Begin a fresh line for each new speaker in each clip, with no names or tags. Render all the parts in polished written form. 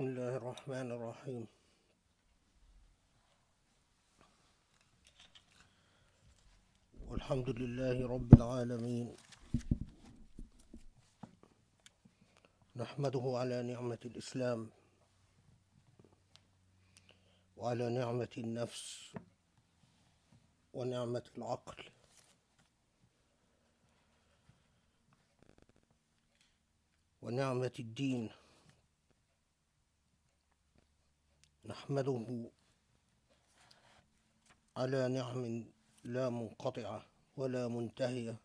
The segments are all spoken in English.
بسم الله الرحمن الرحيم. والحمد لله رب العالمين، نحمده على نعمة الإسلام وعلى نعمة النفس ونعمة العقل، ونعمة الدين. نحمده على نعم لا منقطعة ولا منتهية.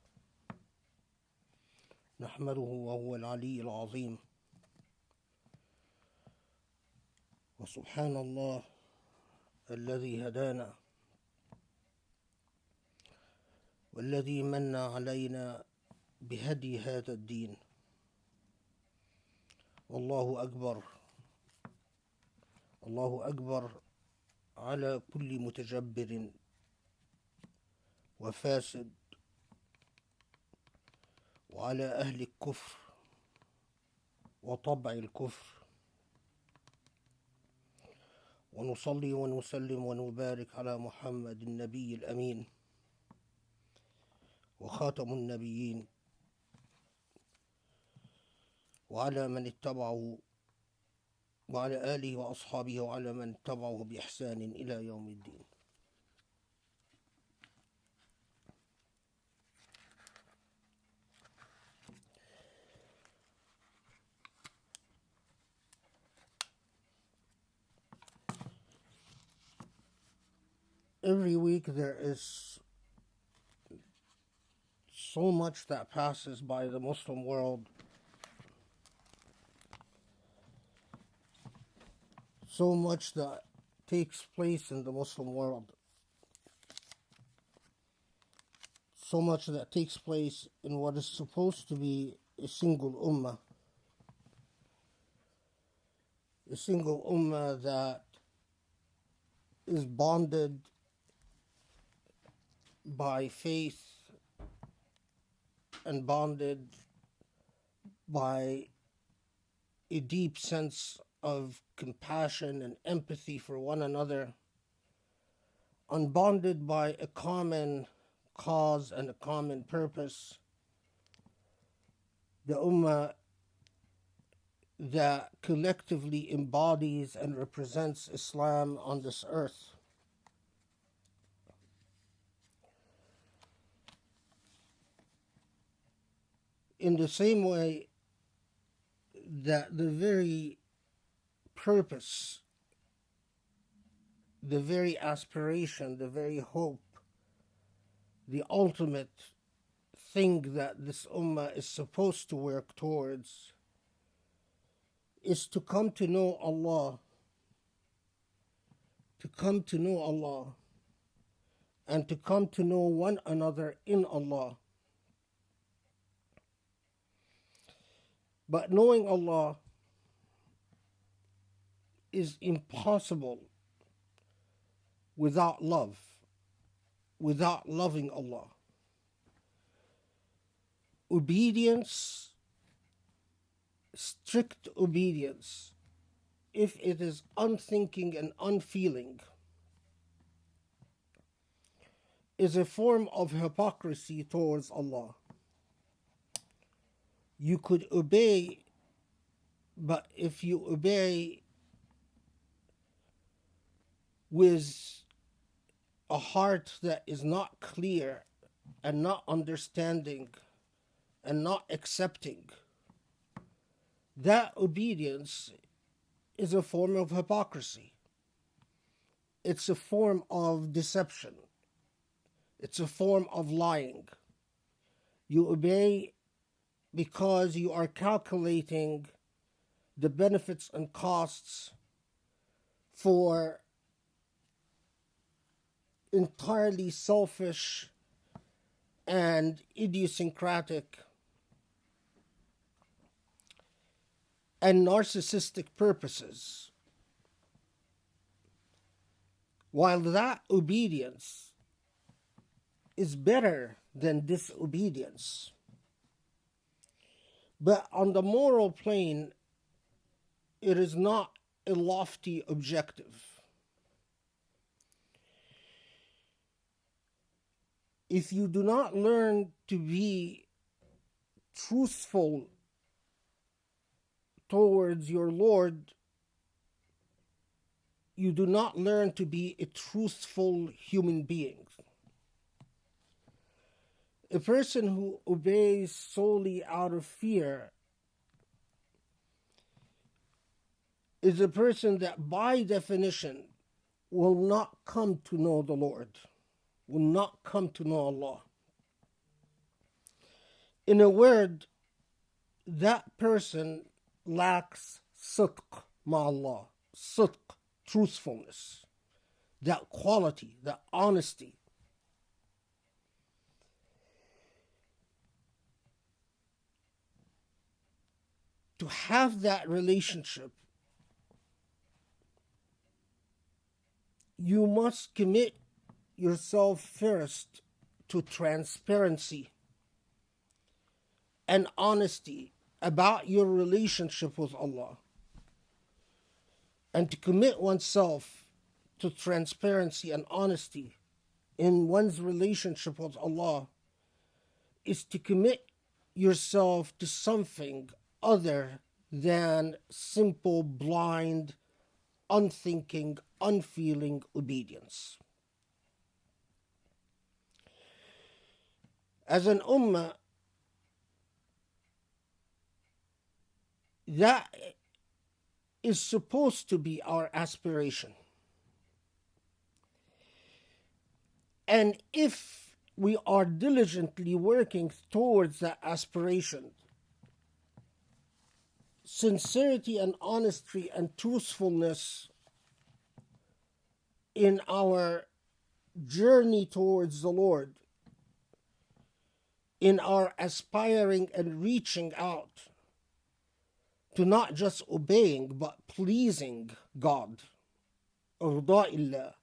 نحمده وهو العلي العظيم. وسبحان الله الذي هدانا والذي من علينا بهدي هذا الدين. والله أكبر، الله أكبر على كل متجبر وفاسد، وعلى أهل الكفر وطبع الكفر. ونصلي ونسلم ونبارك على محمد النبي الأمين وخاتم النبيين، وعلى من اتبعه، وعلى آله وأصحابه، وعلى من اتبعه بإحسان إلى يوم الدين. Every week there is so much that passes by the Muslim world, so much that takes place in the Muslim world, so much that takes place in what is supposed to be a single ummah, that is bonded by faith and bonded by a deep sense of compassion and empathy for one another, unbonded by a common cause and a common purpose. The Ummah that collectively embodies and represents Islam on this earth. In the same way that the very purpose, the very aspiration, the very hope, the ultimate thing that this ummah is supposed to work towards is to come to know Allah, and to come to know one another in Allah. But knowing Allah is impossible without love, without loving Allah. Obedience, strict obedience, if it is unthinking and unfeeling, is a form of hypocrisy towards Allah. You could obey, but if you obey with a heart that is not clear and not understanding and not accepting, that obedience is a form of hypocrisy. It's a form of deception. It's a form of lying. You obey because you are calculating the benefits and costs for entirely selfish and idiosyncratic and narcissistic purposes. While that obedience is better than disobedience, but on the moral plane, it is not a lofty objective. If you do not learn to be truthful towards your Lord, you do not learn to be a truthful human being. A person who obeys solely out of fear is a person that by definition will not come to know the Lord, will not come to know Allah. In a word, that person lacks sidq ma'Allah, sidq, truthfulness, that quality, that honesty. To have that relationship, you must commit yourself first to transparency and honesty about your relationship with Allah. And to commit oneself to transparency and honesty in one's relationship with Allah is to commit yourself to something other than simple, blind, unthinking, unfeeling obedience. As an ummah, that is supposed to be our aspiration. And if we are diligently working towards that aspiration, sincerity and honesty and truthfulness in our journey towards the Lord, in our aspiring and reaching out to not just obeying but pleasing God, Arda'illah,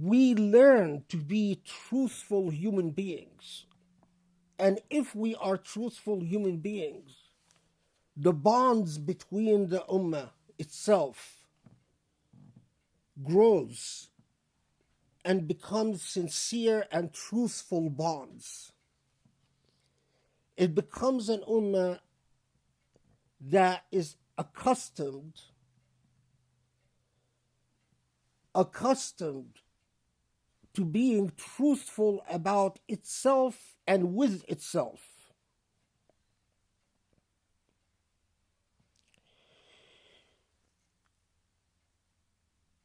we learn to be truthful human beings. And if we are truthful human beings, the bonds between the ummah itself grows and becomes sincere and truthful bonds. It becomes an ummah that is accustomed to being truthful about itself and with itself.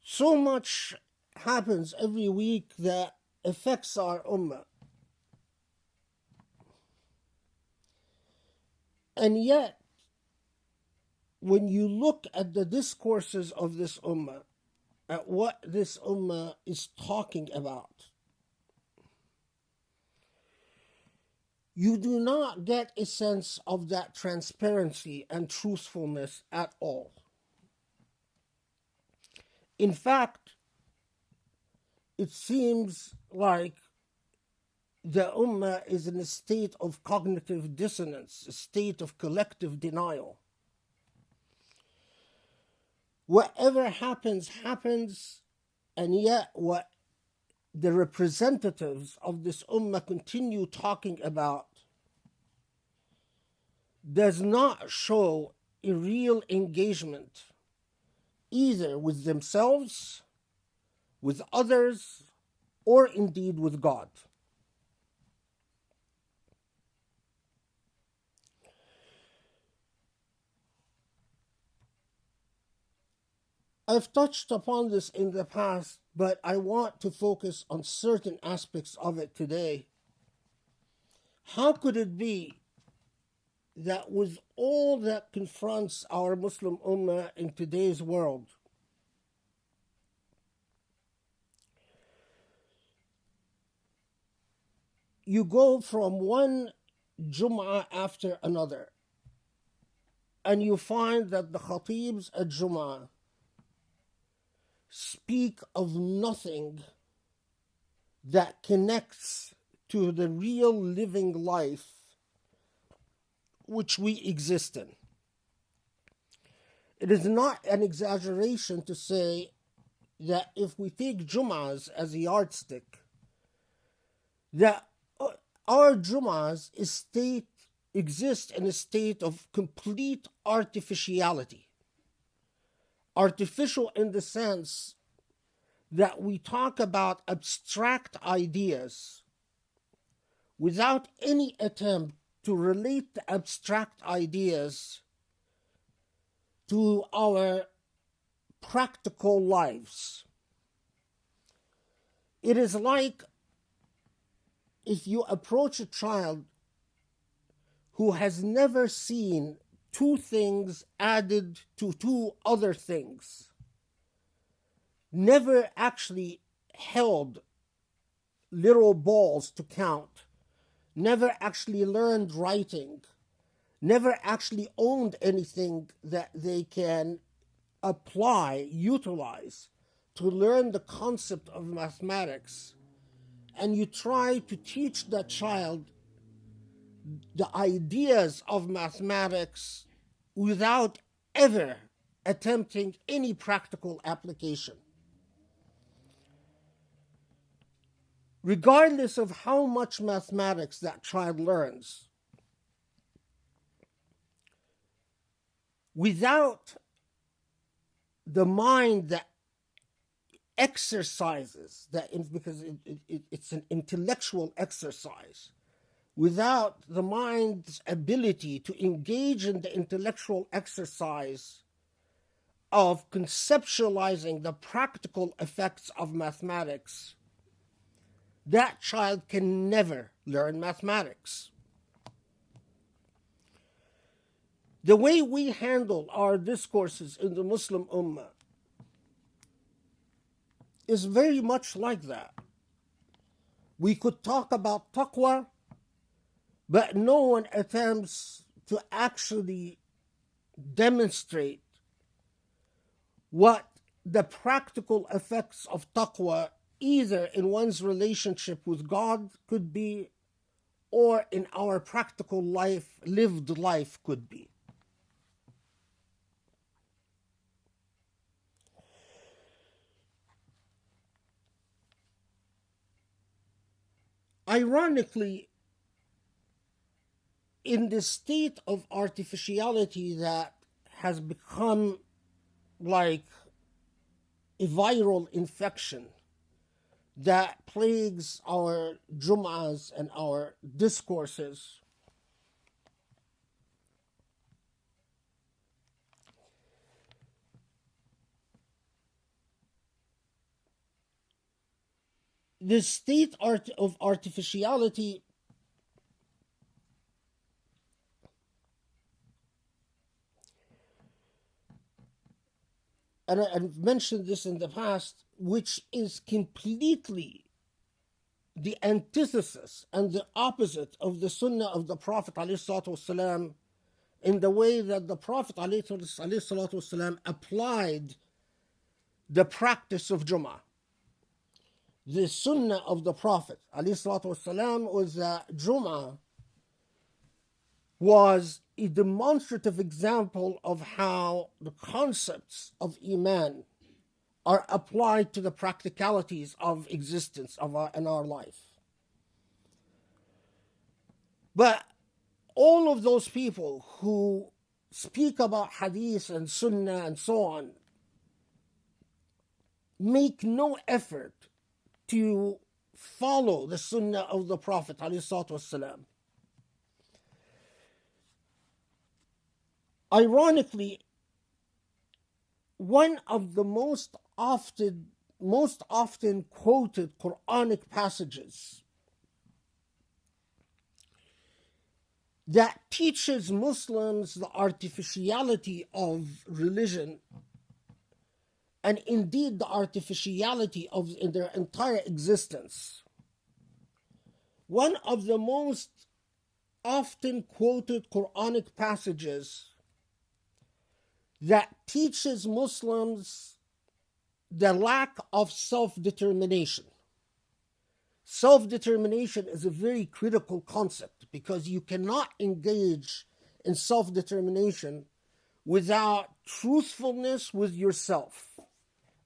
So much happens every week that affects our ummah. And yet, when you look at the discourses of this ummah, at what this ummah is talking about, you do not get a sense of that transparency and truthfulness at all. In fact, it seems like the ummah is in a state of cognitive dissonance, a state of collective denial. Whatever happens, happens, and yet what the representatives of this ummah continue talking about does not show a real engagement either with themselves, with others, or indeed with God. I've touched upon this in the past, but I want to focus on certain aspects of it today. How could it be that with all that confronts our Muslim Ummah in today's world, you go from one Jum'ah after another, and you find that the Khatibs at Jum'ah speak of nothing that connects to the real living life which we exist in. It is not an exaggeration to say that if we take Jum'ahs as a yardstick, that our Jum'ahs exist in a state of complete artificiality. Artificial in the sense that we talk about abstract ideas without any attempt to relate the abstract ideas to our practical lives. It is like if you approach a child who has never seen two things added to two other things, never actually held little balls to count, never actually learned writing, never actually owned anything that they can apply, utilize to learn the concept of mathematics, and you try to teach that child the ideas of mathematics without ever attempting any practical application. Regardless of how much mathematics that child learns, without the mind that exercises, because it's an intellectual exercise, without the mind's ability to engage in the intellectual exercise of conceptualizing the practical effects of mathematics, that child can never learn mathematics. The way we handle our discourses in the Muslim Ummah is very much like that. We could talk about taqwa, but no one attempts to actually demonstrate what the practical effects of taqwa, either in one's relationship with God could be, or in our practical life, lived life could be. Ironically, in the state of artificiality that has become like a viral infection that plagues our Jum'ahs and our discourses, the state of artificiality and I've mentioned this in the past, which is completely the antithesis and the opposite of the Sunnah of the Prophet ﷺ, in the way that the Prophet ﷺ applied the practice of Jum'ah. The Sunnah of the Prophet ﷺ was that Jum'ah was a demonstrative example of how the concepts of Iman are applied to the practicalities of existence in our life. But all of those people who speak about Hadith and Sunnah and so on make no effort to follow the Sunnah of the Prophet ﷺ. Ironically, one of the most often quoted Quranic passages that teaches Muslims the artificiality of religion, and indeed the artificiality of in their entire existence. One of the most often quoted Quranic passages that teaches Muslims the lack of self-determination, self-determination is a very critical concept, because you cannot engage in self-determination without truthfulness with yourself,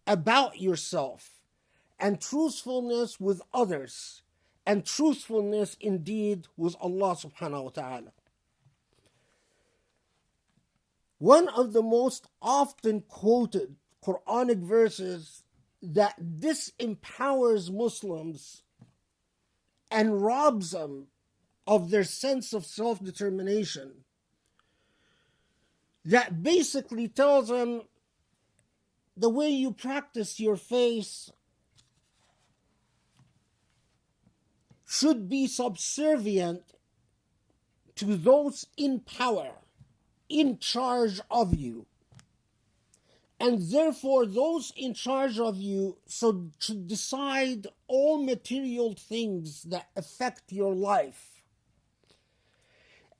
about yourself, and truthfulness with others, and truthfulness indeed with Allah subhanahu wa ta'ala. One of the most often quoted Quranic verses that disempowers Muslims and robs them of their sense of self-determination, that basically tells them the way you practice your faith should be subservient to those in power, in charge of you. And therefore, those in charge of you should decide all material things that affect your life.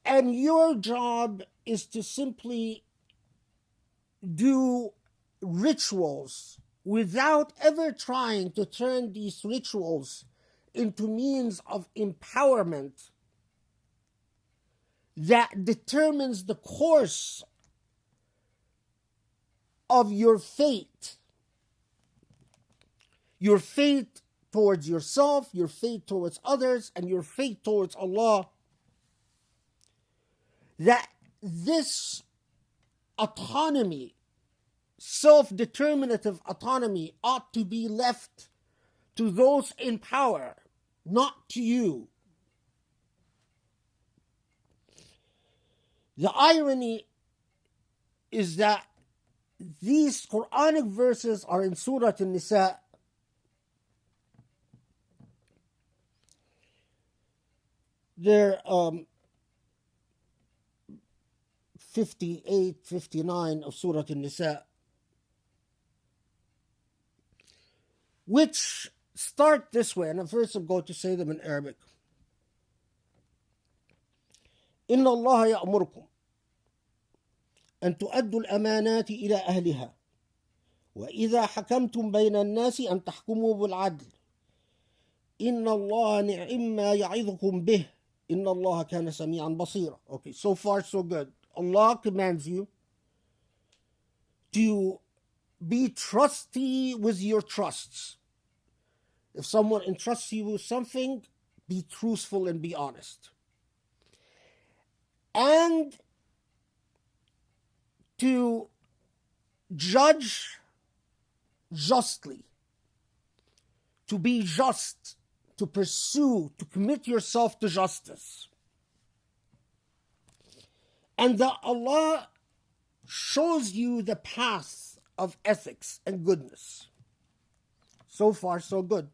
And your job is to simply do rituals without ever trying to turn these rituals into means of empowerment that determines the course of your fate towards yourself, your fate towards others, and your fate towards Allah. That this autonomy, self-determinative autonomy, ought to be left to those in power, not to you. The irony is that these Quranic verses are in Surah An-Nisa. They're 58, 59 of Surah An-Nisa, which start this way, and first I'm going to say them in Arabic. إن الله يأمركم أن تؤدوا الأمانات إلى أهلها وإذا حكمتم بين الناس أن تحكموا بالعدل إن الله نعم ما يعظكم به إن الله كان سميعا بصيرا. Okay, so far so good. Allah commands you to be trusty with your trusts. If someone entrusts you with something, be truthful and be honest. And to judge justly, to be just, to pursue, to commit yourself to justice. And that Allah shows you the path of ethics and goodness. So far, so good.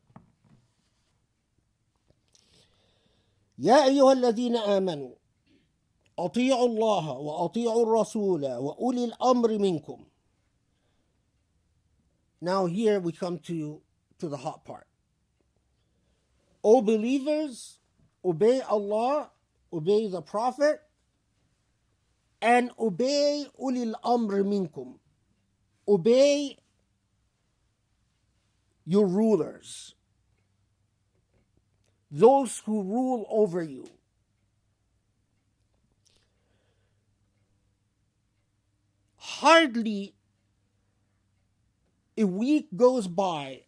يا أيها الذين آمنوا أطيعوا الله وأطيعوا الرسول وأولي الأمر منكم. Now here we come to the hot part. O believers, obey Allah, obey the Prophet, and obey أولي الأمر منكم. Obey your rulers, those who rule over you. Hardly a week goes by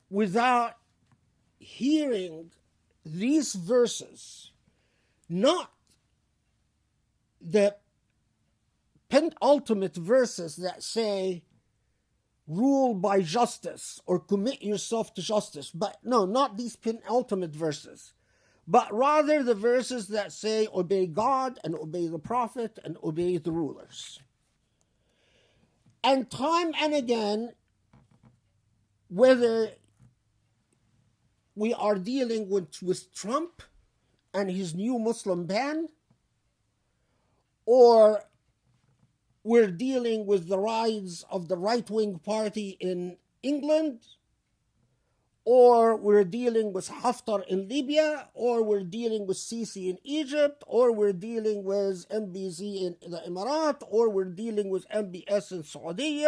without hearing these verses, not the penultimate verses that say rule by justice or commit yourself to justice, but no, not these penultimate verses, but rather the verses that say obey God and obey the Prophet and obey the rulers. And time and again, whether we are dealing with Trump and his new Muslim ban, or we're dealing with the rise of the right-wing party in England, or we're dealing with Haftar in Libya, or we're dealing with Sisi in Egypt, or we're dealing with MBZ in the Emirates, or we're dealing with MBS in Saudi,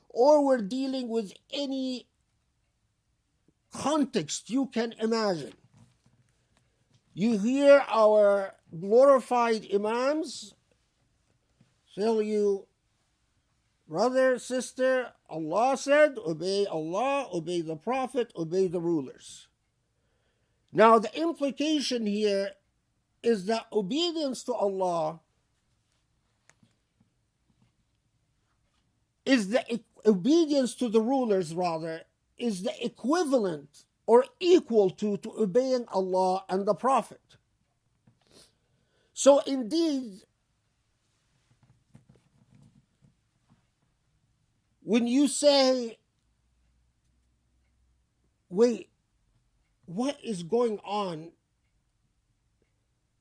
or we're dealing with any context you can imagine. You hear our glorified imams tell you, brother, sister, Allah said, obey Allah, obey the Prophet, obey the rulers. Now, the implication here is that obedience to Allah is the obedience to the rulers, rather, is the equivalent or equal to obeying Allah and the Prophet. So indeed, when you say, wait, what is going on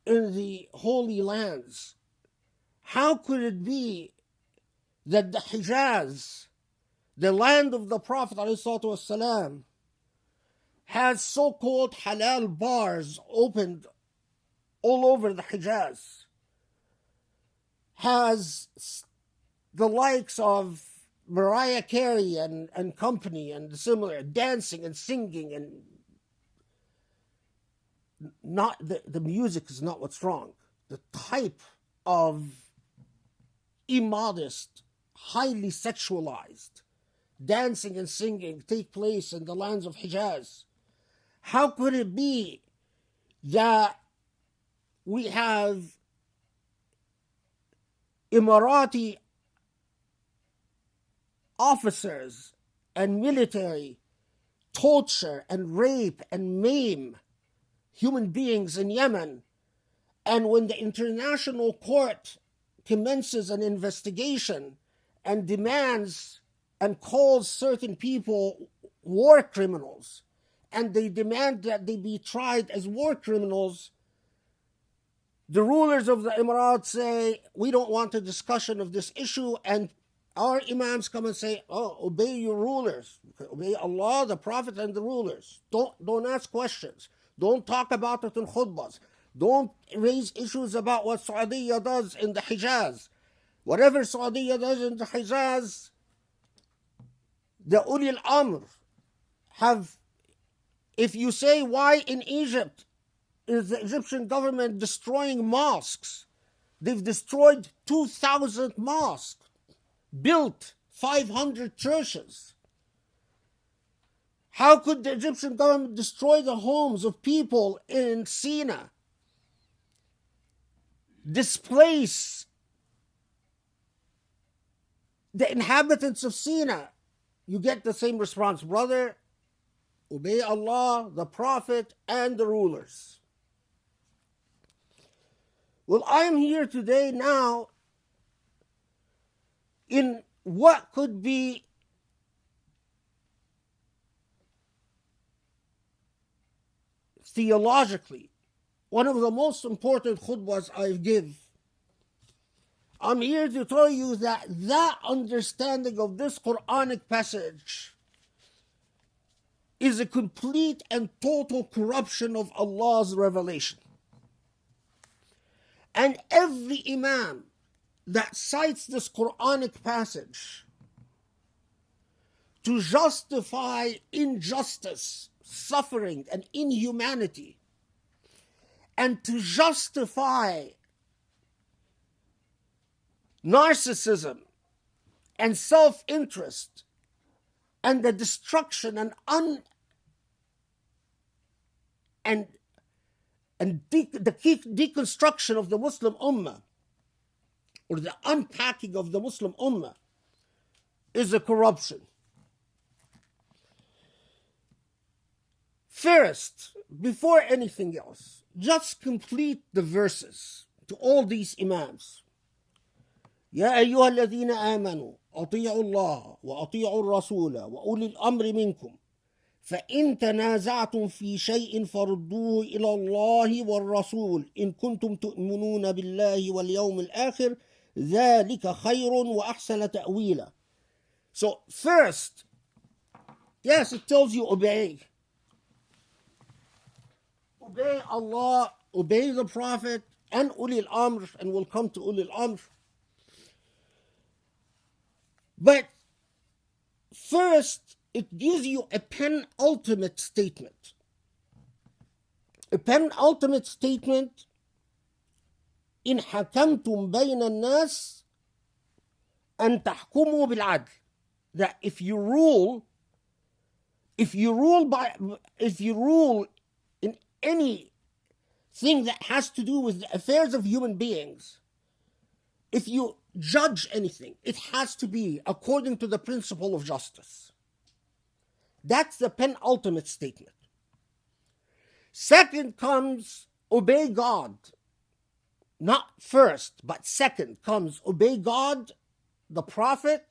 in the Holy Lands? How could it be that the Hijaz, the land of the Prophet ﷺ, has so-called halal bars opened all over the Hijaz, has the likes of Mariah Carey and company and similar dancing and singing, and not the music is not what's wrong. The type of immodest, highly sexualized dancing and singing take place in the lands of Hijaz. How could it be that we have Emirati officers and military torture and rape and maim human beings in Yemen, and when the international court commences an investigation and demands and calls certain people war criminals, and they demand that they be tried as war criminals, the rulers of the Emirates say, we don't want a discussion of this issue, and our imams come and say, oh, obey your rulers. Obey Allah, the Prophet, and the rulers. Don't ask questions. Don't talk about it in khutbahs. Don't raise issues about what Saudi does in the Hijaz. Whatever Saudi does in the Hijaz, the Uli al-Amr have, if you say why in Egypt is the Egyptian government destroying mosques, they've destroyed 2,000 mosques, built 500 churches. How could the Egyptian government destroy the homes of people in Sinai, displace the inhabitants of Sinai? You get the same response, brother, obey Allah, the Prophet, and the rulers. Well, I am here today now in what could be theologically one of the most important khutbahs I give. I'm here to tell you that understanding of this Quranic passage is a complete and total corruption of Allah's revelation. And every imam that cites this Quranic passage to justify injustice, suffering, and inhumanity, and to justify narcissism and self-interest and the destruction and the deconstruction of the Muslim Ummah, or the unpacking of the Muslim Ummah, is a corruption. First, before anything else, just complete the verses to all these imams. يا أيها الذين آمنوا أطيعوا الله وأطيعوا الرسول وأولي الأمر منكم فإن تنازعتم في شيء فردوه إلى الله والرسول إن كنتم تؤمنون بالله واليوم الآخر ذلك خير وأحسن تأويلا. So first, yes, it tells you obey. Obey Allah, obey the Prophet, and Uli al-Amr, and we'll come to Uli al-Amr. But first, it gives you a penultimate statement. A penultimate statement: إن حكمتم بين الناس أن تحكموا بالعدل. That if you rule in anything that has to do with the affairs of human beings, if you judge anything, it has to be according to the principle of justice. That's the penultimate statement. Second comes obey God. Not first, but second comes obey God, the Prophet,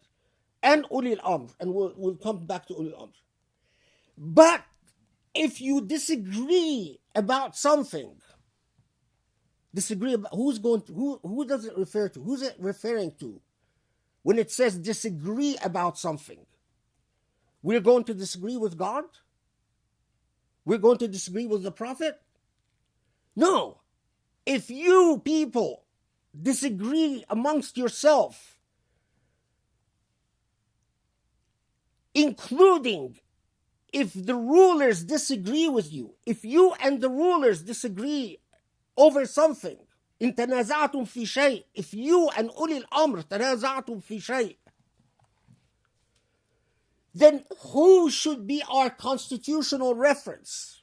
and Ulil Amr. And we'll come back to Ulil Amr. But if you disagree about something, who does it refer to? Who's it referring to when it says disagree about something? We're going to disagree with God? We're going to disagree with the Prophet? No. If you people disagree amongst yourself, including if the rulers disagree with you, if you and the rulers disagree over something, إن تنازعتم في شيء, if you and أولي الأمر تنازعتم في شيء, then who should be our constitutional reference?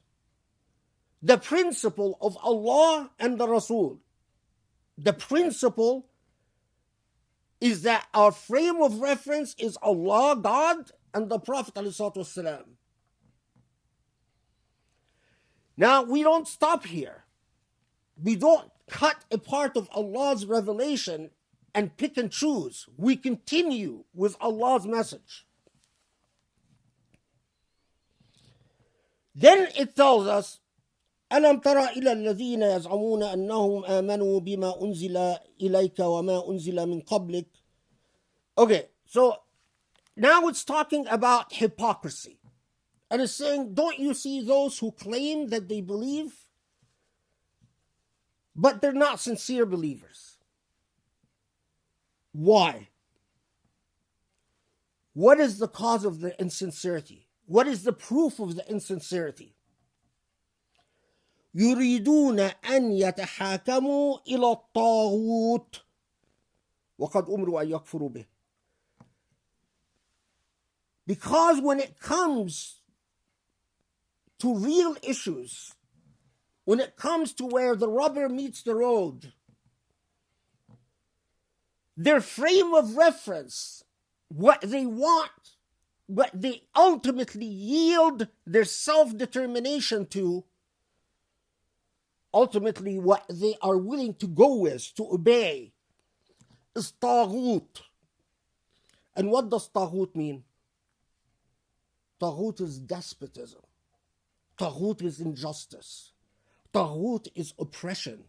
The principle of Allah and the Rasul. The principle is that our frame of reference is Allah, God, and the Prophet ﷺ. Now, we don't stop here. We don't cut a part of Allah's revelation and pick and choose. We continue with Allah's message. Then it tells us, ألم تر إلى الذين يزعمون أنهم آمنوا بما أنزل إليك وما أنزل من قبلك. Okay, so now it's talking about hypocrisy. And it's saying, don't you see those who claim that they believe, but they're not sincere believers? Why? What is the cause of the insincerity? What is the proof of the insincerity? يريدون أن يتحاكموا إلى الطاغوت وقد أمروا أن يكفروا به. Because when it comes to real issues, when it comes to where the rubber meets the road, their frame of reference, what they want, what they ultimately yield their self-determination to, ultimately what they are willing to go with, to obey, is taghut. And what does taghut mean? Taghut is despotism. Taghut is injustice. Taghut is oppression.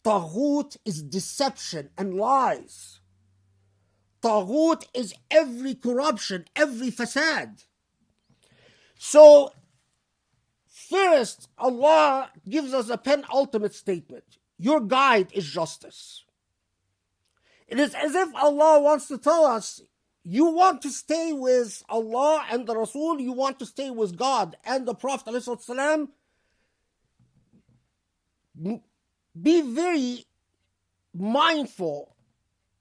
Taghut is deception and lies. Taghut is every corruption, every fasad. So, first, Allah gives us a penultimate statement. Your guide is justice. It is as if Allah wants to tell us, you want to stay with Allah and the Rasul, you want to stay with God and the Prophet ﷺ, be very mindful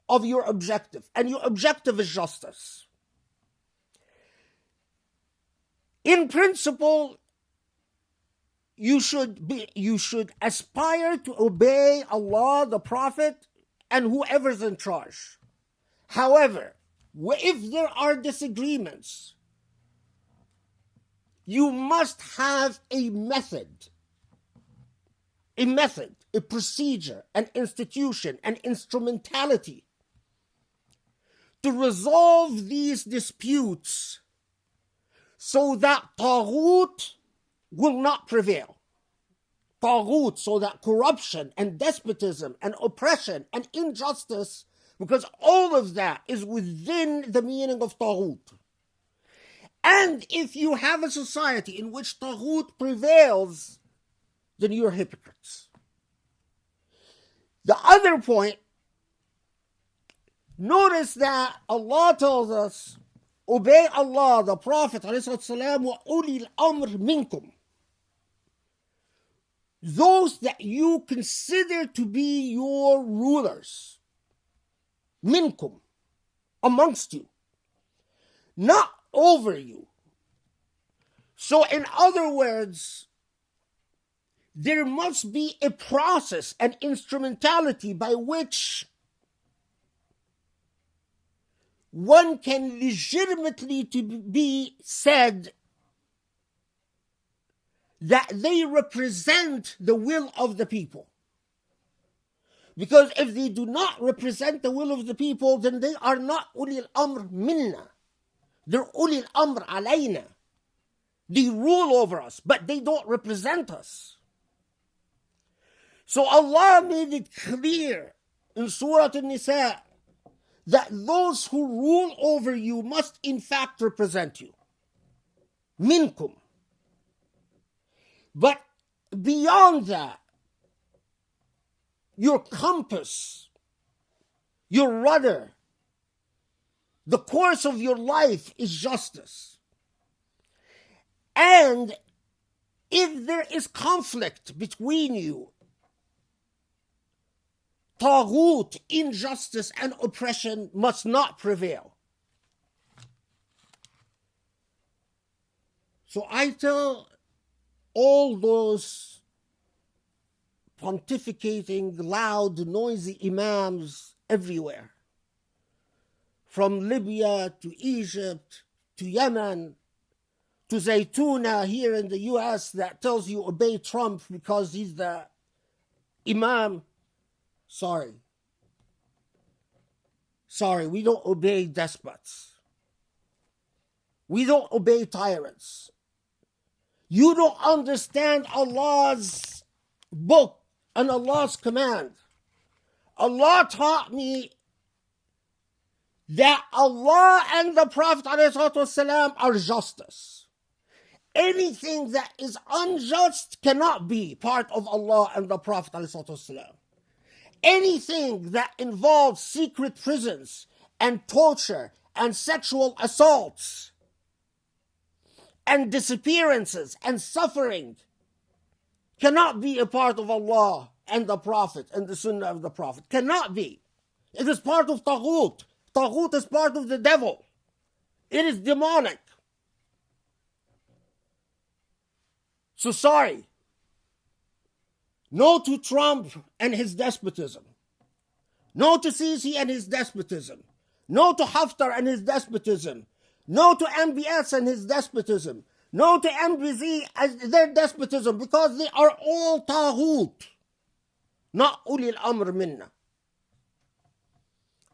of your objective. And your objective is justice. In principle, you should aspire to obey Allah, the Prophet, and whoever's in charge. However, if there are disagreements, you must have a method, a procedure, an institution, an instrumentality to resolve these disputes so that taghut will not prevail. Taghut, so that corruption and despotism and oppression and injustice, because all of that is within the meaning of taghut. And if you have a society in which taghut prevails, then you're hypocrites. The other point, notice that Allah tells us, obey Allah, the Prophet ﷺ, وَأُولِي الْأَمْرِ مِنْكُمْ. Those that you consider to be your rulers, minkum, amongst you, not over you. So in other words, there must be a process, an instrumentality by which one can legitimately to be said that they represent the will of the people. Because if they do not represent the will of the people, then they are not uli al-amr minna. They're uli al-amr alayna. They rule over us, but they don't represent us. So Allah made it clear in Surah An-Nisa that those who rule over you must in fact represent you. Minkum. But beyond that, your compass, your rudder, the course of your life is justice. And if there is conflict between you, taghut, injustice and oppression must not prevail. So I tell all those pontificating, loud, noisy imams everywhere, from Libya to Egypt to Yemen to Zaytuna here in the US, that tells you obey Trump because he's the imam. Sorry, we don't obey despots. We don't obey tyrants. You don't understand Allah's book and Allah's command. Allah taught me that Allah and the Prophet ﷺ are justice. Anything that is unjust cannot be part of Allah and the Prophet ﷺ. Anything that involves secret prisons and torture and sexual assaults and disappearances and suffering cannot be a part of Allah and the Prophet and the Sunnah of the Prophet. Cannot be. It is part of taghut. Taghut is part of the devil. It is demonic. So sorry. No to Trump and his despotism. No to Sisi and his despotism. No to Haftar and his despotism. No to MBS and his despotism. No to MBZ and their despotism, because they are all taghut, not uli al-amr minna.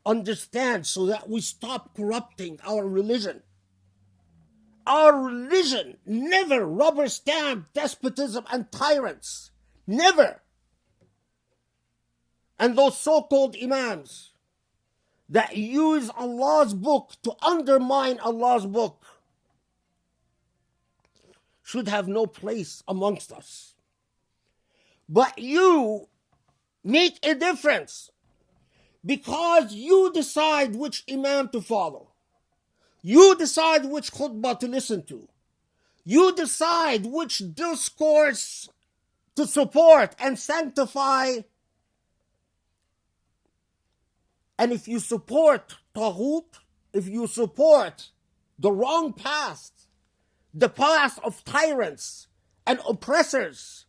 Understand, so that we stop corrupting our religion. Our religion never rubber stamped despotism and tyrants. Never. And those so-called imams that use Allah's book to undermine Allah's book should have no place amongst us. But you make a difference because you decide which imam to follow. You decide which khutbah to listen to. You decide which discourse to support and sanctify. And if you support taghut, if you support the wrong path, the path of tyrants and oppressors,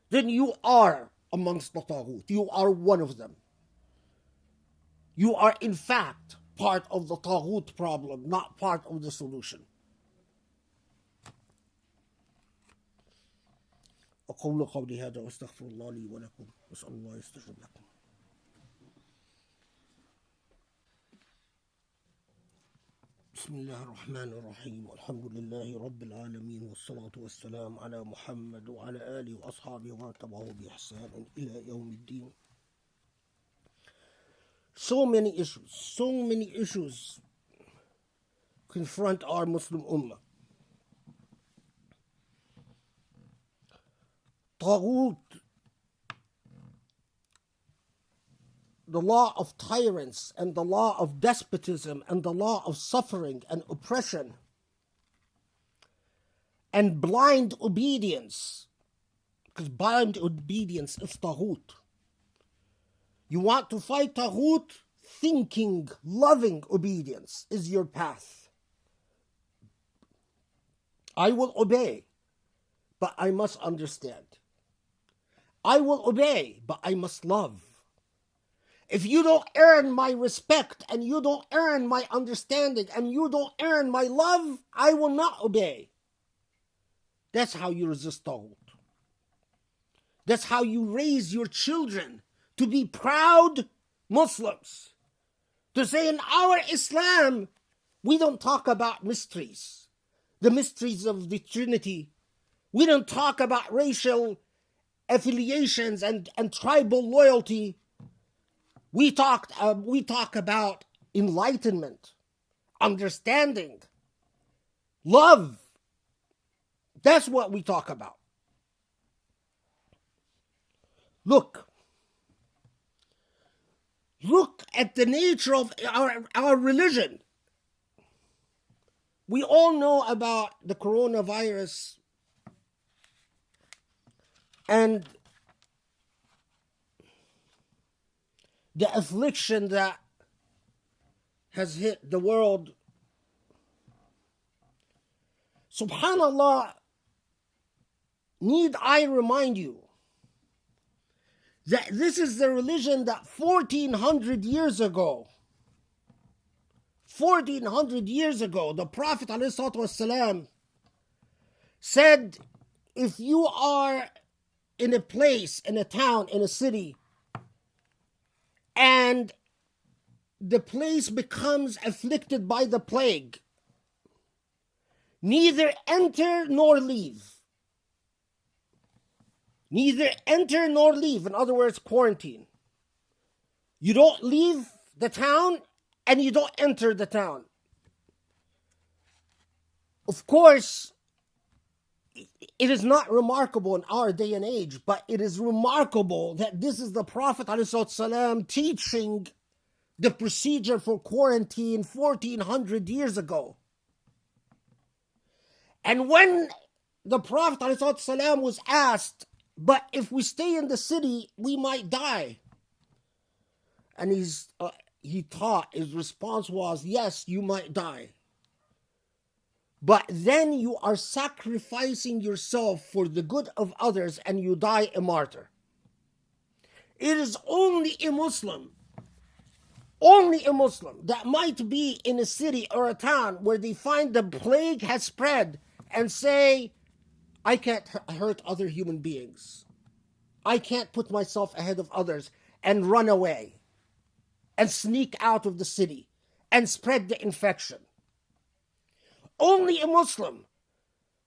then you are amongst the taghut. You are one of them. You are in fact part of the taghut problem, not part of the solution. أقول قولي هذا وأستغفر الله لي ولكم وأسأل الله يستجب لكم. بسم الله الرحمن الرحيم والحمد لله رب العالمين والصلاة والسلام على محمد وعلى آله وأصحابه ومن تبعه بإحسان إلى يوم الدين. So many issues confront our Muslim Ummah. Taghut the law of tyrants and the law of despotism and the law of suffering and oppression and blind obedience, because blind obedience is taghut. You want to fight taghut? Thinking, loving obedience is your path. I will obey, but I must understand. I will obey, but I must love. If you don't earn my respect and you don't earn my understanding and you don't earn my love, I will not obey. That's how you resist taghut. That's how you raise your children to be proud Muslims. To say in our Islam, we don't talk about mysteries, the mysteries of the Trinity. We don't talk about racial affiliations and tribal loyalty. We talk about enlightenment, understanding, love. That's what we talk about. Look at the nature of our religion. We all know about the coronavirus and the affliction that has hit the world. Subhanallah, need I remind you that this is the religion that 1400 years ago, the Prophet ﷺ said, if you are in a place, in a town, in a city, and the place becomes afflicted by the plague, neither enter nor leave. Neither enter nor leave. In other words, quarantine. You don't leave the town and you don't enter the town. Of course, it is not remarkable in our day and age, but it is remarkable that this is the Prophet ﷺ teaching the procedure for quarantine 1400 years ago. And when the Prophet ﷺ was asked, but if we stay in the city, we might die. And he taught, his response was, yes, you might die. But then you are sacrificing yourself for the good of others and you die a martyr. It is only a Muslim that might be in a city or a town where they find the plague has spread and say, I can't hurt other human beings. I can't put myself ahead of others and run away and sneak out of the city and spread the infection. Only a Muslim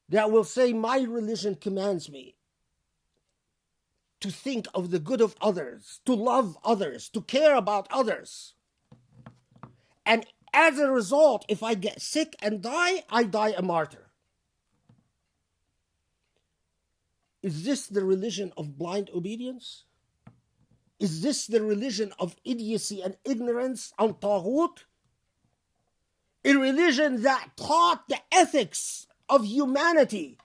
that will say, my religion commands me to think of the good of others, to love others, to care about others. And as a result, if I get sick and die, I die a martyr. Is this the religion of blind obedience? Is this the religion of idiocy and ignorance and taghut? A religion that taught the ethics of humanity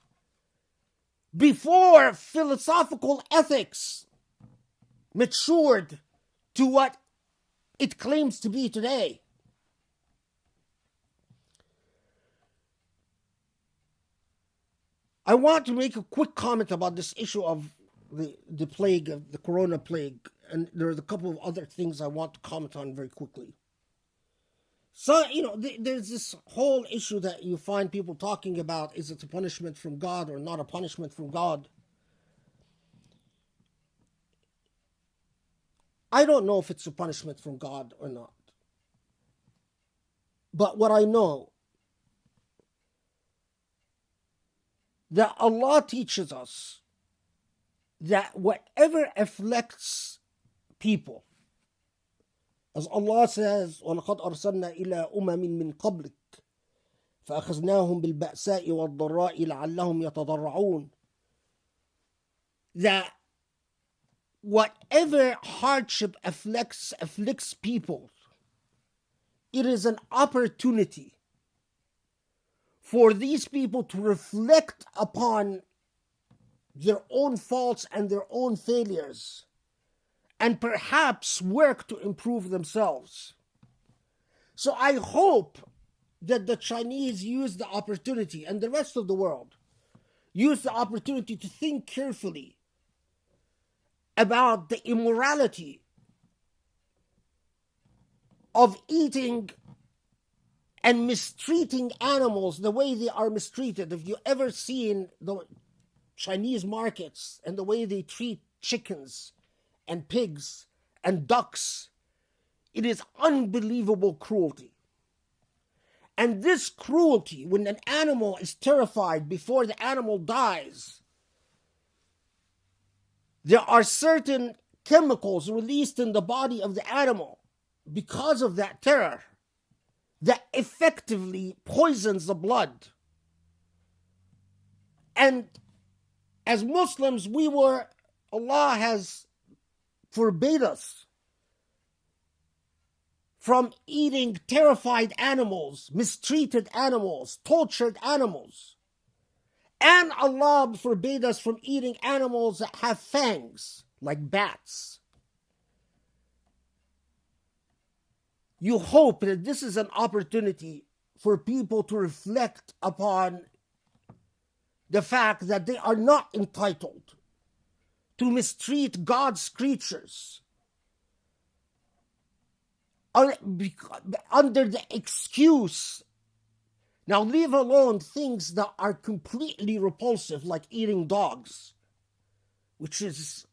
before philosophical ethics matured to what it claims to be today. I want to make a quick comment about this issue of the plague, of the corona plague, and there's a couple of other things I want to comment on very quickly. So, there's this whole issue that you find people talking about, is it a punishment from God or not a punishment from God? I don't know if it's a punishment from God or not. But what I know, that Allah teaches us that whatever afflicts people, as Allah says, وَلَقَدْ أَرْسَلْنَا إِلَىٰ أُمَمٍ مِّن قَبْلِكَ فَأَخَذْنَاهُمْ بِالْبَأْسَاءِ وَالضَّرَّاءِ لَعَلَّهُمْ يَتَضَرَّعُونَ, that whatever hardship afflicts people, it is an opportunity for these people to reflect upon their own faults and their own failures, and perhaps work to improve themselves. So I hope that the Chinese use the opportunity, and the rest of the world use the opportunity to think carefully about the immorality of eating and mistreating animals the way they are mistreated. If you ever seen the Chinese markets and the way they treat chickens and pigs and ducks, it is unbelievable cruelty. And this cruelty, when an animal is terrified before the animal dies, there are certain chemicals released in the body of the animal because of that terror that effectively poisons the blood. And as Muslims, Allah has forbade us from eating terrified animals, mistreated animals, tortured animals. And Allah forbade us from eating animals that have fangs, like bats. You hope that this is an opportunity for people to reflect upon the fact that they are not entitled to mistreat God's creatures under the excuse. Now, leave alone things that are completely repulsive, like eating dogs, which is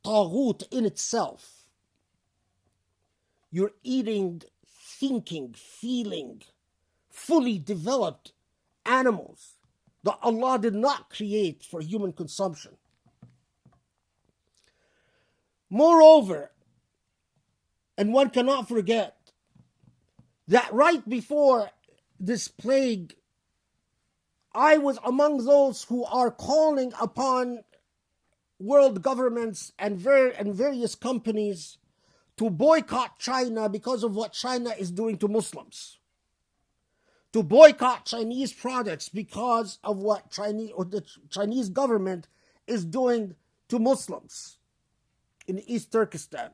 taghut in itself. You're eating thinking, feeling, fully developed animals that Allah did not create for human consumption. Moreover, and one cannot forget that right before this plague, I was among those who are calling upon world governments and various companies to boycott China because of what China is doing to Muslims, to boycott Chinese products because of what the Chinese government is doing to Muslims in East Turkestan.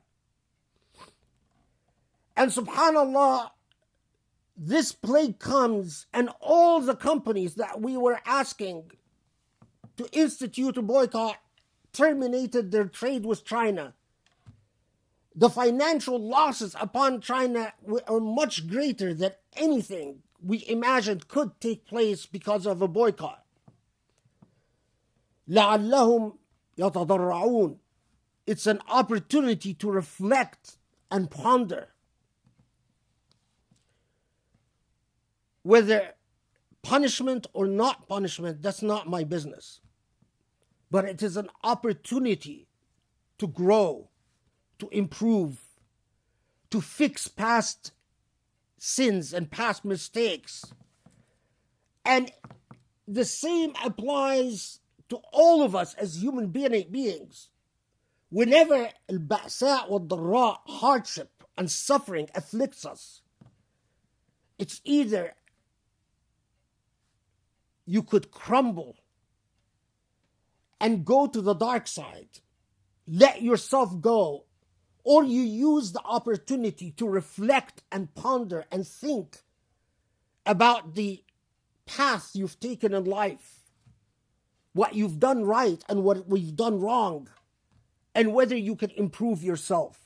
And subhanAllah, this plague comes, and all the companies that we were asking to institute a boycott terminated their trade with China. The financial losses upon China are much greater than anything we imagined could take place because of a boycott. لَعَلَّهُمْ يَتَضَرَّعُونَ. It's an opportunity to reflect and ponder whether punishment or not punishment, that's not my business. But it is an opportunity to grow, to improve, to fix past sins and past mistakes. And the same applies to all of us as human beings. Whenever al-ba'sa wal-dharra, hardship and suffering afflicts us, it's either you could crumble and go to the dark side, let yourself go, or you use the opportunity to reflect and ponder and think about the path you've taken in life, what you've done right and what we've done wrong, and whether you can improve yourself.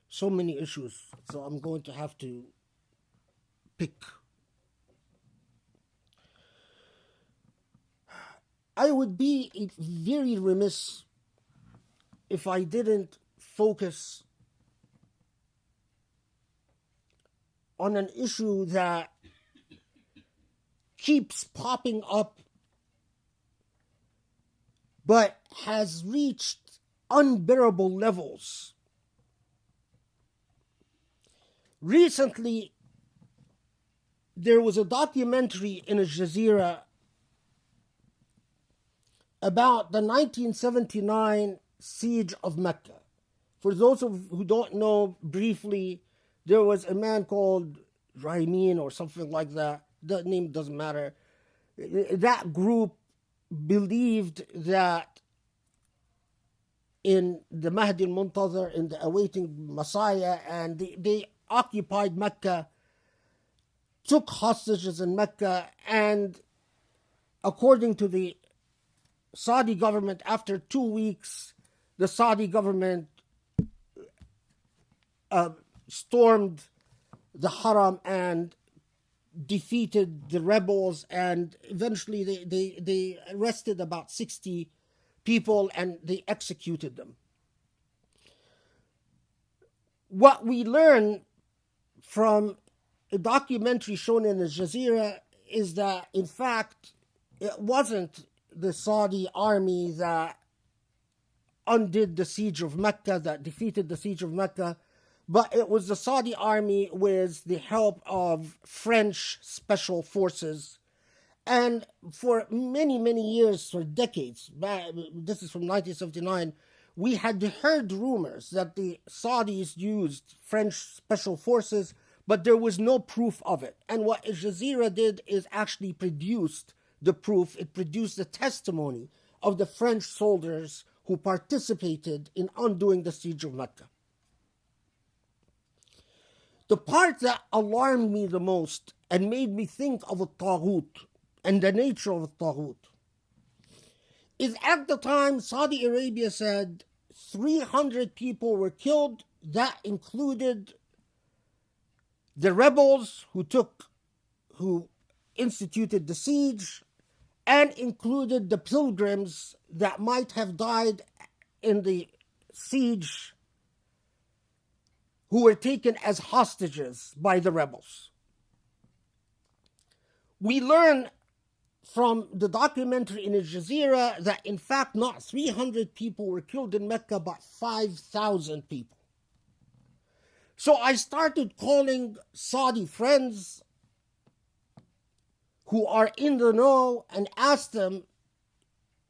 So many issues, so I'm going to have to pick. I would be very remiss if I didn't focus on an issue that keeps popping up but has reached unbearable levels Recently, there was a documentary in Al Jazeera about the 1979 siege of Mecca. For those who don't know, briefly, there was a man called Rahimin or something like that. The name doesn't matter. That group believed that in the Mahdi al-Muntazir, in the awaiting Messiah, and they occupied Mecca, took hostages in Mecca, and according to the Saudi government, after 2 weeks, the Saudi government stormed the Haram and defeated the rebels, and eventually they arrested about 60 people and they executed them. What we learn from a documentary shown in Al Jazeera is that, in fact, it wasn't the Saudi army that undid the siege of Mecca, that defeated the siege of Mecca, but it was the Saudi army with the help of French special forces. And for many, many years, for decades, this is from 1979, we had heard rumors that the Saudis used French special forces, but there was no proof of it. And what Al Jazeera did is actually produced the proof. It produced the testimony of the French soldiers who participated in undoing the siege of Mecca. The part that alarmed me the most and made me think of a taghut and the nature of a taghut is, at the time, Saudi Arabia said 300 people were killed. That included the rebels who instituted the siege, and included the pilgrims that might have died in the siege, who were taken as hostages by the rebels. We learn from the documentary in Al Jazeera that, in fact, not 300 people were killed in Mecca, but 5,000 people. So I started calling Saudi friends who are in the know and asked them,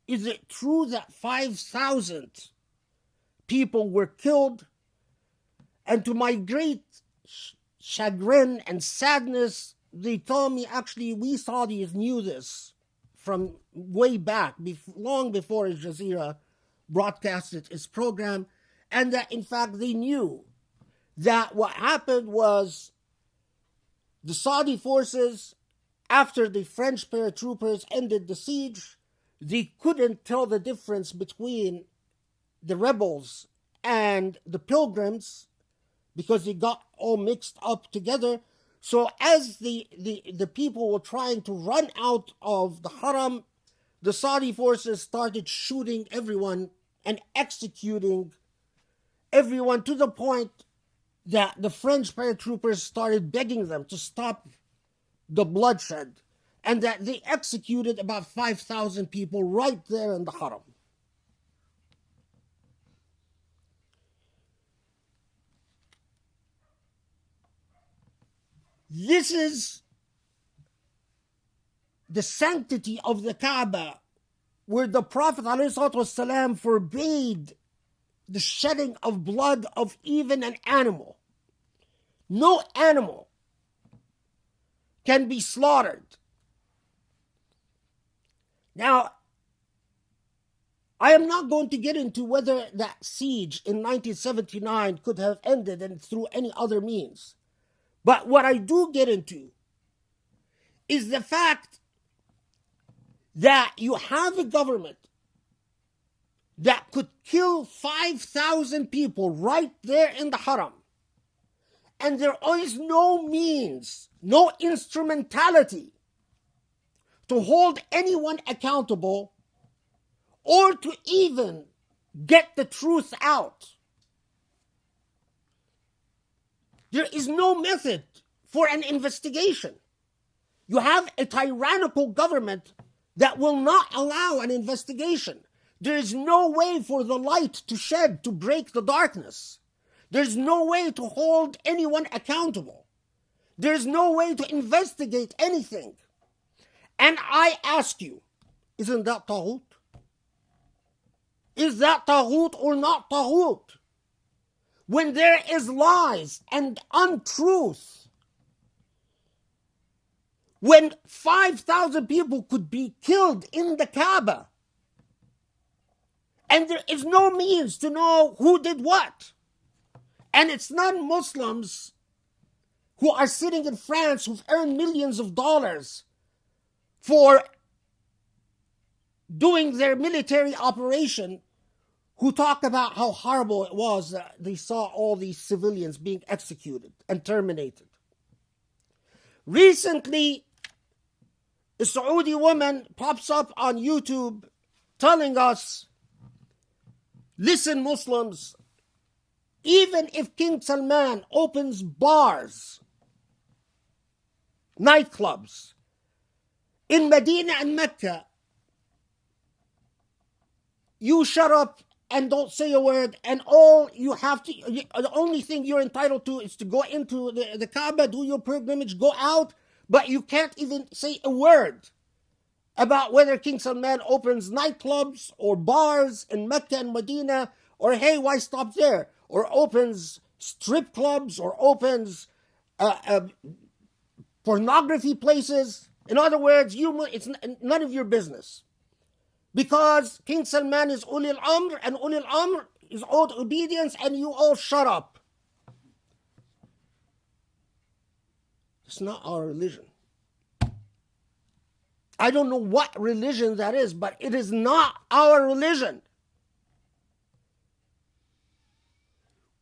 is it true that 5,000 people were killed? And to my great chagrin and sadness, they told me, actually, we Saudis knew this from way back, long before Al Jazeera broadcasted its program, and that, in fact, they knew that what happened was the Saudi forces, after the French paratroopers ended the siege, they couldn't tell the difference between the rebels and the pilgrims because they got all mixed up together. So as the people were trying to run out of the Haram, the Saudi forces started shooting everyone and executing everyone, to the point that the French paratroopers started begging them to stop the bloodshed, and that they executed about 5,000 people right there in the Haram. This is the sanctity of the Kaaba, where the Prophet ﷺ forbade the shedding of blood of even an animal. No animal can be slaughtered. Now, I am not going to get into whether that siege in 1979 could have ended and through any other means. But what I do get into is the fact that you have a government that could kill 5,000 people right there in the Haram, and there is no means, no instrumentality to hold anyone accountable or to even get the truth out. There is no method for an investigation. You have a tyrannical government that will not allow an investigation. There is no way for the light to shed to break the darkness. There's no way to hold anyone accountable. There's no way to investigate anything. And I ask you, isn't that taghut? Is that taghut or not taghut? When there is lies and untruth, when 5,000 people could be killed in the Kaaba, and there is no means to know who did what, and it's non-Muslims who are sitting in France who've earned millions of dollars for doing their military operation, who talk about how horrible it was that they saw all these civilians being executed and terminated. Recently, a Saudi woman pops up on YouTube telling us, listen, Muslims, even if King Salman opens bars, nightclubs in Medina and Mecca, you shut up and don't say a word, and the only thing you're entitled to is to go into the Kaaba, do your pilgrimage, go out, but you can't even say a word about whether King Salman opens nightclubs or bars in Mecca and Medina, or hey, why stop there? Or opens strip clubs, or opens pornography places. In other words, it's none of your business. Because King Salman is Uli al-Amr, and Uli al-Amr is owed obedience, and you all shut up. It's not our religion. I don't know what religion that is, but it is not our religion.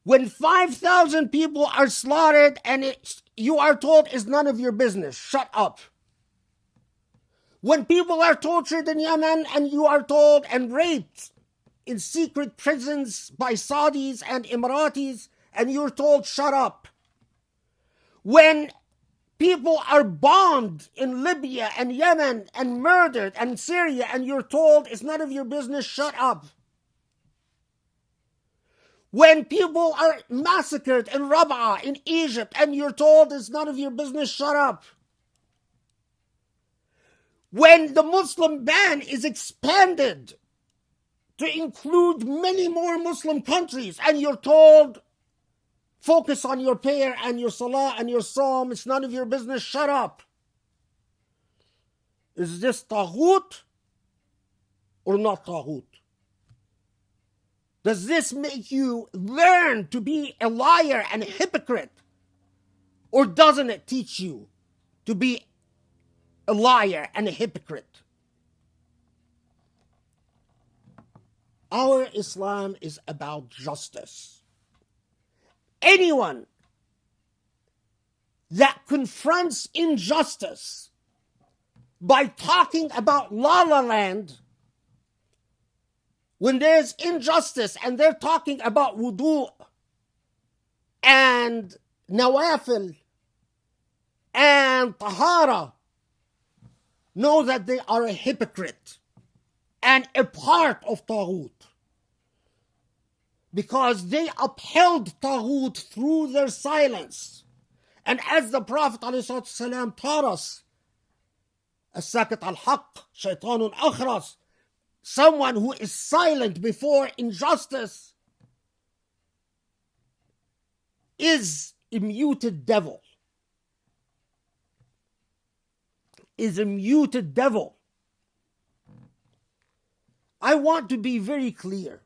When 5,000 people are slaughtered and you are told it's none of your business, shut up. When people are tortured in Yemen and you are told, and raped in secret prisons by Saudis and Emiratis, and you're told, shut up. When people are bombed in Libya and Yemen and murdered and Syria, and you're told it's none of your business, shut up. When people are massacred in Rab'a in Egypt and you're told it's none of your business, shut up. When the Muslim ban is expanded to include many more Muslim countries and you're told, focus on your prayer and your salah and your psalm, it's none of your business, shut up. Is this taghut or not taghut? Does this make you learn to be a liar and a hypocrite? Or doesn't it teach you to be a liar and a hypocrite? Our Islam is about justice. Anyone that confronts injustice by talking about La La Land, when there's injustice and they're talking about wudu and nawafil and tahara, know that they are a hypocrite and a part of Taghut, because they upheld Taghut through their silence. And as the Prophet ﷺ taught us, الساكت على الحق شيطان أخرس, someone who is silent before injustice is a muted devil. Is a muted devil. I want to be very clear.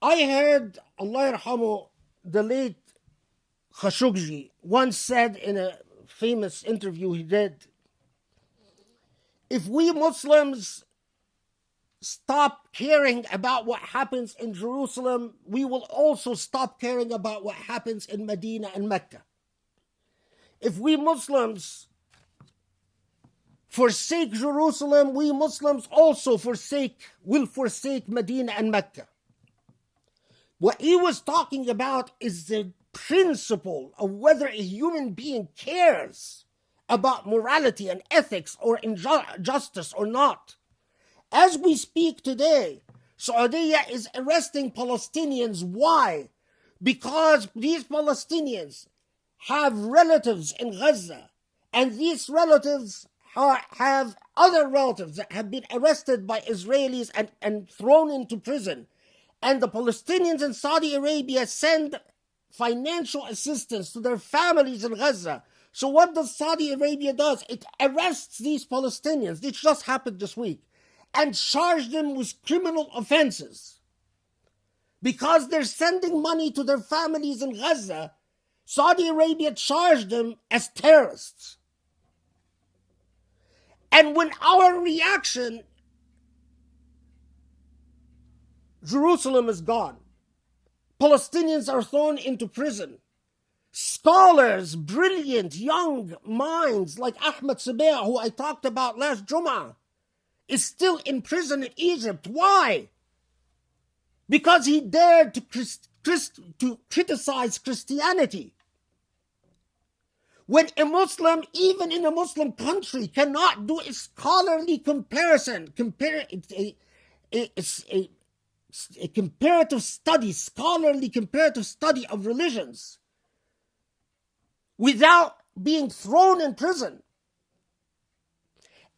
I heard, Allah yarhamu, the late Khashoggi once said in a famous interview he did, if we Muslims stop caring about what happens in Jerusalem, we will also stop caring about what happens in Medina and Mecca. If we Muslims forsake Jerusalem, we Muslims also will forsake Medina and Mecca. What he was talking about is the principle of whether a human being cares about morality and ethics or injustice or not. As we speak today, Saudi is arresting Palestinians. Why? Because these Palestinians have relatives in Gaza, and these relatives have other relatives that have been arrested by Israelis and thrown into prison. And the Palestinians in Saudi Arabia send financial assistance to their families in Gaza. So what does Saudi Arabia do? It arrests these Palestinians, this just happened this week, and charge them with criminal offenses. Because they're sending money to their families in Gaza, Saudi Arabia charged them as terrorists. And when our reaction, Jerusalem is gone, Palestinians are thrown into prison, scholars, brilliant young minds like Ahmed Sabah, who I talked about last Jum'ah, is still in prison in Egypt. Why? Because he dared to criticize Christianity. When a Muslim, even in a Muslim country, cannot do a scholarly comparison, a comparative study, scholarly comparative study of religions, without being thrown in prison.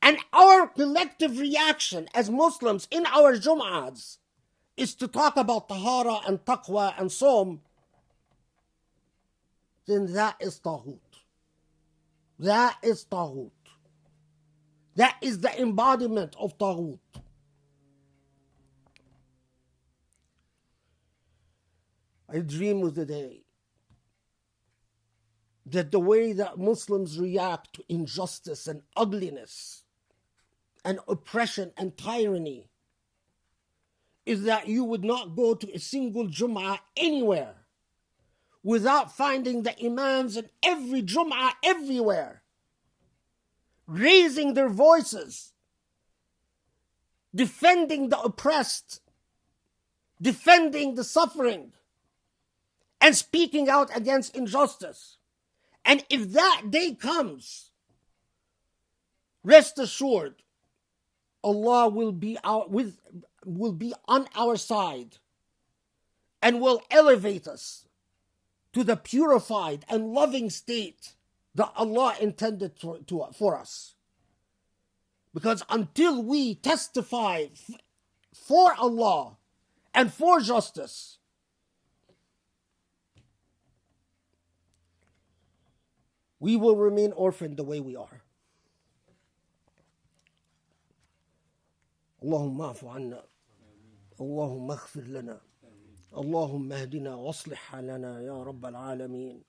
And our collective reaction as Muslims in our Jum'ahs is to talk about tahara and taqwa and som, then that is taghut. That is taghut. That is the embodiment of taghut. I dream of the day that the way that Muslims react to injustice and ugliness and oppression and tyranny is that you would not go to a single Jum'ah anywhere without finding the imams in every Jum'ah everywhere raising their voices, defending the oppressed, defending the suffering, and speaking out against injustice. And if that day comes, rest assured, Allah will be on our side and will elevate us to the purified and loving state that Allah intended for us. Because until we testify for Allah and for justice, we will remain orphaned the way we are. اللهم اعف عنا اللهم اغفر لنا اللهم اهدنا واصلح حالنا يا رب العالمين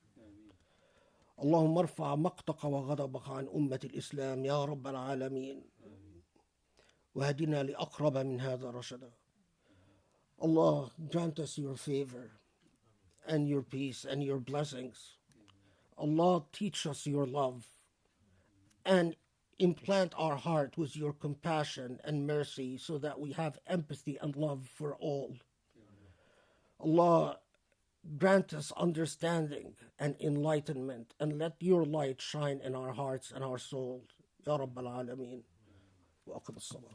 اللهم ارفع مقتك وغضبك عن أمة الإسلام يا رب العالمين وهدنا لأقرب من هذا رشدا. Allah, grant us your favor and your peace and your blessings. Allah, teach us your love and implant our heart with your compassion and mercy so that we have empathy and love for all. Allah, grant us understanding and enlightenment and let your light shine in our hearts and our souls. Ya Rabbal Alameen. Wa aqim as-salah.